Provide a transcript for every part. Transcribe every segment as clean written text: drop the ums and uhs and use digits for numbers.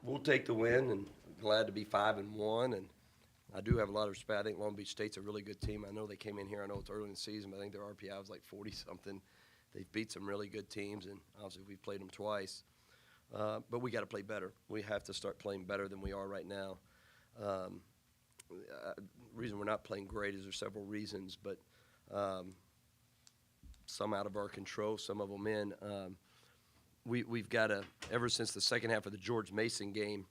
We'll take the win, and glad to be 5-1. And I do have a lot of respect. I think Long Beach State's a really good team. I know they came in here. I know it's early in the season, but I think their RPI was like 40-something. They've beat some really good teams, and obviously we've played them twice. But we got to play better. We have to start playing better than we are right now. Reason we're not playing great is there's several reasons, but some out of our control, some of them in. We've got to, ever since the second half of the George Mason game,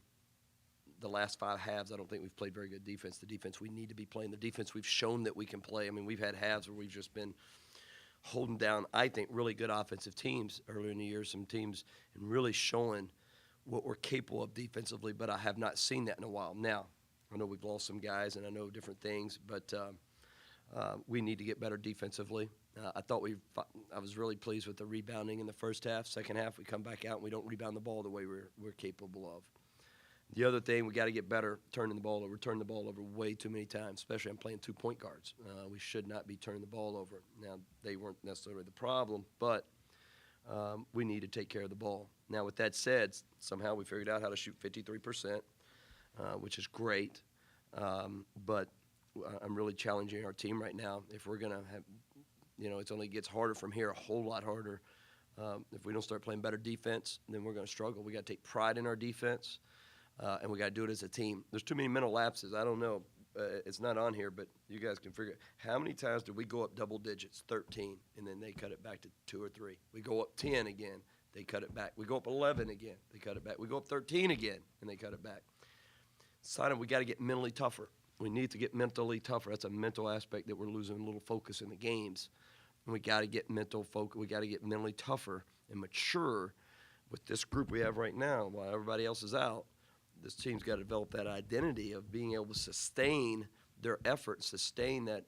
the last 5 halves, I don't think we've played very good defense. The defense we need to be playing, the defense we've shown that we can play. I mean, we've had halves where we've just been holding down, I think, really good offensive teams earlier in the year, some teams, and really showing what we're capable of defensively, but I have not seen that in a while. Now, I know we've lost some guys, and I know different things, but we need to get better defensively. I was really pleased with the rebounding in the first half. Second half, we come back out and we don't rebound the ball the way we're capable of. The other thing, we got to get better turning the ball over. We're turning the ball over way too many times, especially I'm playing 2-point guards. We should not be turning the ball over. Now, they weren't necessarily the problem, but we need to take care of the ball. Now, with that said, somehow we figured out how to shoot 53%, which is great. But I'm really challenging our team right now. If we're going to have, it only gets harder from here, a whole lot harder. If we don't start playing better defense, then we're going to struggle. We got to take pride in our defense. And we got to do it as a team. There's too many mental lapses. I don't know. It's not on here, but you guys can figure it. How many times did we go up double digits, 13, and then they cut it back to 2 or 3? We go up 10 again, they cut it back. We go up 11 again, they cut it back. We go up 13 again, and they cut it back. Sign we got to get mentally tougher. We need to get mentally tougher. That's a mental aspect that we're losing a little focus in the games. And we got to get mental focus. We got to get mentally tougher and mature with this group we have right now while everybody else is out. This team's got to develop that identity of being able to sustain their effort, sustain that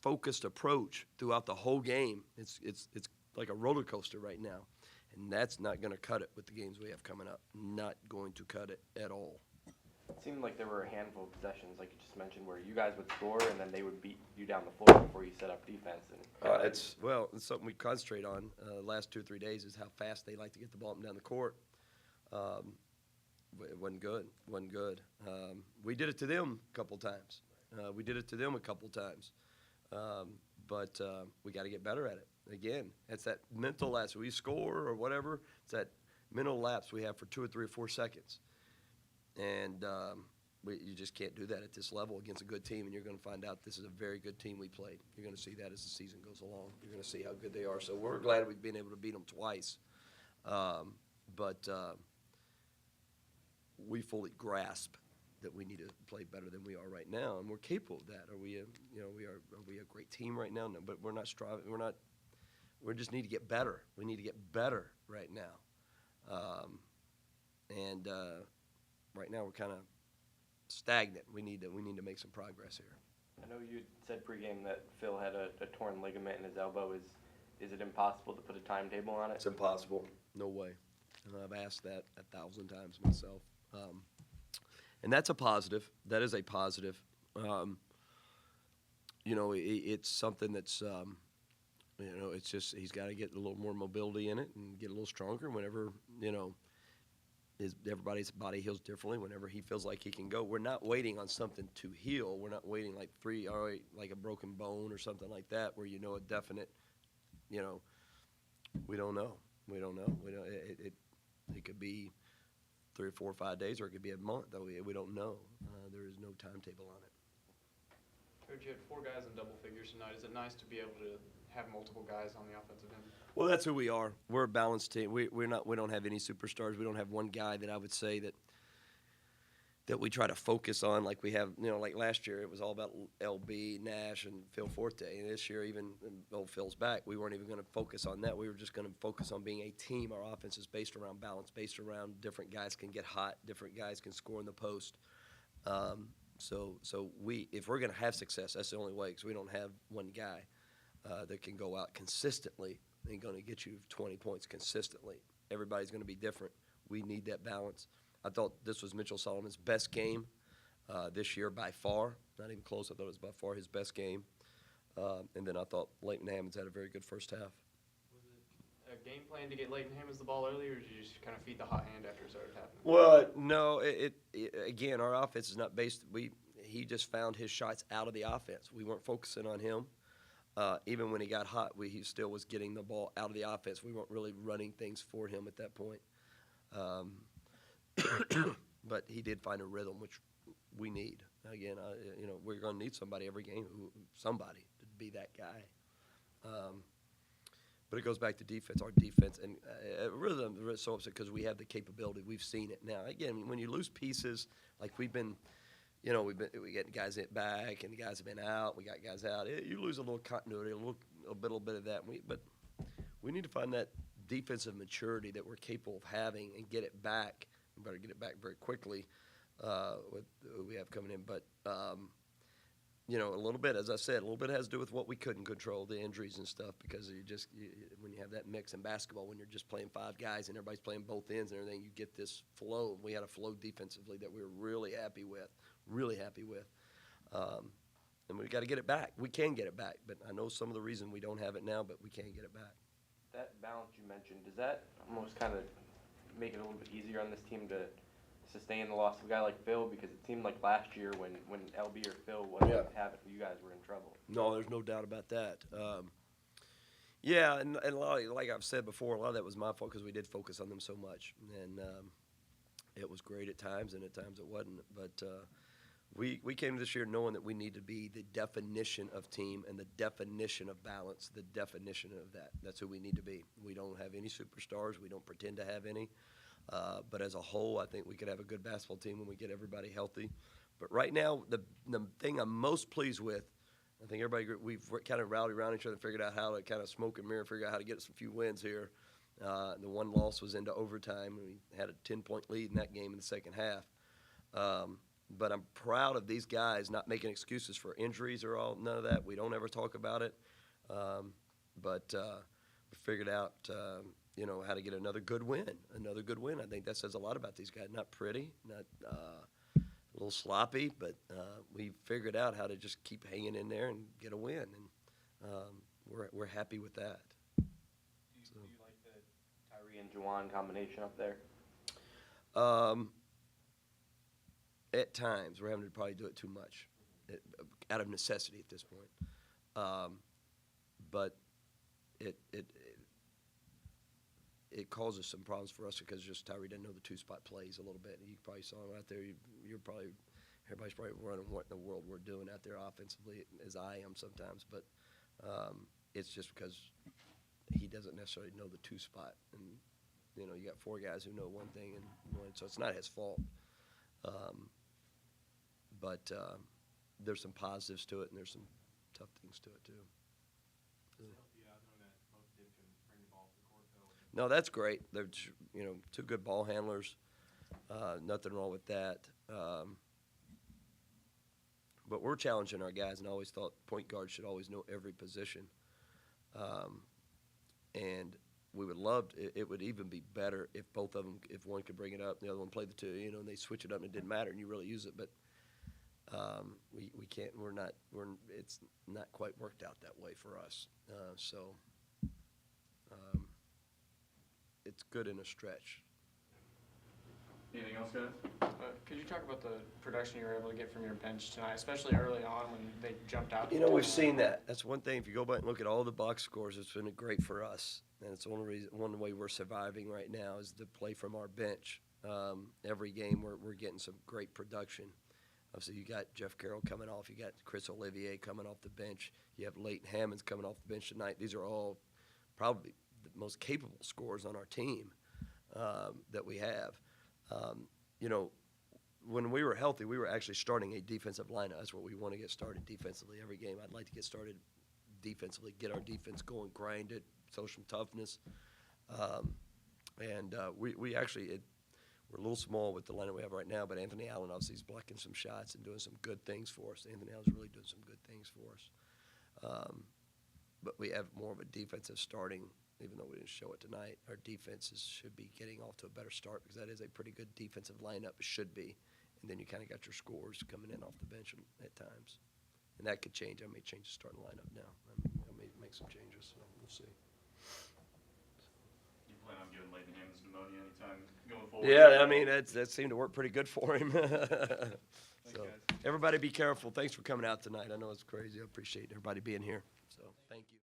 focused approach throughout the whole game. It's like a roller coaster right now, and that's not going to cut it with the games we have coming up. Not going to cut it at all. It seemed like there were a handful of possessions, like you just mentioned, where you guys would score and then they would beat you down the floor before you set up defense. And it's something we concentrate on the last 2 or 3 days is how fast they like to get the ball up and down the court. It wasn't good. We did it to them a couple times. But we got to get better at it. Again, it's that mental lapse. We score or whatever. It's that mental lapse we have for 2 or 3 or 4 seconds. And you just can't do that at this level against a good team, and you're going to find out this is a very good team we played. You're going to see that as the season goes along. You're going to see how good they are. So we're glad we've been able to beat them twice. But we fully grasp that we need to play better than we are right now, and we're capable of that. Are we a great team right now? No, but we're not striving. We just need to get better. We need to get better right now. Right now we're kind of stagnant. We need to make some progress here. I know you said pregame that Phil had a torn ligament in his elbow. Is it impossible to put a timetable on it? It's impossible. No way. And I've asked that 1,000 times myself. And that's a positive. That is a positive. It's something that's, it's just he's got to get a little more mobility in it and get a little stronger whenever, everybody's body heals differently whenever he feels like he can go. We're not waiting on something to heal. We're not waiting like a broken bone or something like that where a definite, we don't know. It could be 3 or 4 or 5 days, or it could be a month. We don't know. There is no timetable on it. Coach, you had 4 guys in double figures tonight. Is it nice to be able to have multiple guys on the offensive end? Well, that's who we are. We're a balanced team. We don't have any superstars. We don't have one guy that I would say that we try to focus on like we have. Like last year, it was all about LB, Nash, and Phil Forte. And this year, even though Phil's back, we weren't even going to focus on that. We were just going to focus on being a team. Our offense is based around balance, based around different guys can get hot, different guys can score in the post. So if we're going to have success, that's the only way, because we don't have one guy that can go out consistently and going to get you 20 points consistently. Everybody's going to be different. We need that balance. I thought this was Mitchell Solomon's best game this year by far. Not even close. I thought it was by far his best game. And then I thought Leighton Hammonds had a very good first half. Was it a game plan to get Leighton Hammonds the ball early, or did you just kind of feed the hot hand after it started happening? Well, no, again, our offense is not based. He just found his shots out of the offense. We weren't focusing on him. Even when he got hot, he still was getting the ball out of the offense. We weren't really running things for him at that point. But he did find a rhythm, which we need. Again, we're going to need somebody every game, somebody to be that guy. But it goes back to defense, our defense, and really I'm really so upset because we have the capability. We've seen it now. Again, when you lose pieces, like we get guys back, and the guys have been out. We got guys out. You lose a little continuity, a little bit of that. But we need to find that defensive maturity that we're capable of having and get it back. We better get it back very quickly with who we have coming in. But a little bit, as I said, a little bit has to do with what we couldn't control, the injuries and stuff, because when you have that mix in basketball, when you're just playing five guys and everybody's playing both ends and everything, you get this flow. We had a flow defensively that we were really happy with. And we got to get it back. We can get it back, but I know some of the reason we don't have it now, but we can get it back. That balance you mentioned, does that almost kind of make it a little bit easier on this team to sustain the loss of a guy like Phil? Because it seemed like last year when LB or Phil wasn't having it, you guys were in trouble. No, there's no doubt about that. And a lot like I've said before, a lot of that was my fault because we did focus on them so much. And it was great at times, and at times it wasn't. But we came this year knowing that we need to be the definition of team and the definition of balance, the definition of that. That's who we need to be. We don't have any superstars. We don't pretend to have any. But as a whole, I think we could have a good basketball team when we get everybody healthy. But right now, the thing I'm most pleased with, I think we've kind of rallied around each other and figured out how to kind of smoke and mirror, figure out how to get us a few wins here. The one loss was into overtime. We had a 10-point lead in that game in the second half. But I'm proud of these guys not making excuses for injuries or none of that. We don't ever talk about it. But we figured out, how to get another good win. I think that says a lot about these guys. Not pretty, not a little sloppy, but we figured out how to just keep hanging in there and get a win. And we're happy with that. Do you like the Tyree and Juwan combination up there? At times, we're having to probably do it too much, out of necessity at this point. But it causes some problems for us because just Tyree doesn't know the two-spot plays a little bit. You probably saw him out there. Everybody's probably running what in the world we're doing out there offensively, as I am sometimes. But it's just because he doesn't necessarily know the two-spot. And, you got four guys who know one thing, so it's not his fault. But there's some positives to it, and there's some tough things to it, too. No, that's great. They're, two good ball handlers. Nothing wrong with that. But we're challenging our guys, and I always thought point guards should always know every position. And we would love it would even be better if both of them, if one could bring it up, and the other one played the two, and they switch it up and it didn't matter and you really use it. But we can't. It's not quite worked out that way for us. It's good in a stretch. Anything else, guys? Could you talk about the production you were able to get from your bench tonight, especially early on when they jumped out? We've seen that. That's one thing. If you go back and look at all the box scores, it's been great for us. And it's one way we're surviving right now is to play from our bench. Every game we're getting some great production. Obviously, you got Jeff Carroll coming off. You got Chris Olivier coming off the bench. You have Leighton Hammonds coming off the bench tonight. These are all probably the most capable scorers on our team that we have. When we were healthy, we were actually starting a defensive lineup. That's what we want to get started defensively every game. I'd like to get started defensively, get our defense going, grind it, show some toughness. We actually we're a little small with the lineup we have right now, but Anthony Allen obviously is blocking some shots and doing some good things for us. Anthony Allen's really doing some good things for us. But we have more of a defensive starting. Even though we didn't show it tonight, our defenses should be getting off to a better start because that is a pretty good defensive lineup. It should be. And then you kind of got your scores coming in off the bench at times. And that could change. I may change the starting lineup now. I may make some changes, so we'll see. Yeah, I mean, that seemed to work pretty good for him. So, guys. everybody be careful. Thanks for coming out tonight. I know it's crazy. I appreciate everybody being here. So, thank you.